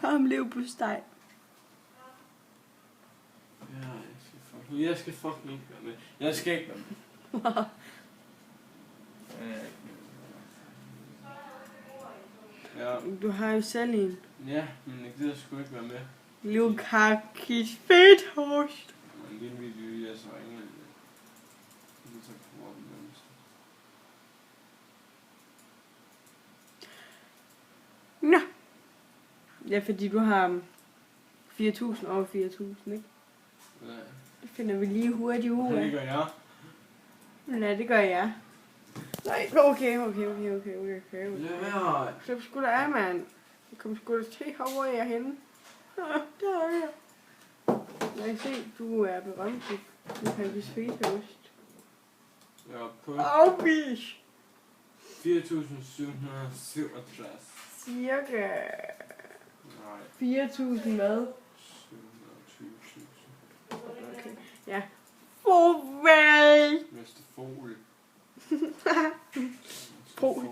Varm leverpostej. Ja, jeg skal fucking ikke være med. Jeg skal ikke være med. Ja. Du har jo selv en. Ja, men jeg gider sgu ikke være med. Lukakis fedtost. Men det er en video, jeg så ingen. Det er så på Nå. Ja, fordi du har 4.000 over 4.000, ikke? Ja. Det finder vi lige hurtigt ud Det af. gør jeg. Nej, det gør jeg. Nej, okay. Lad være. Så sgu da af, mand. Jeg kommer sgu da til, hvor jeg er henne. Der er jeg. Jeg kan se, du er berømt. Du kan vise fedtost. Jeg er på Afvis. 4.767. Cirka Nej, 4.000 hvad? 720.000. Okay. Ja. Farvel. Mr. Fogel. Fogel.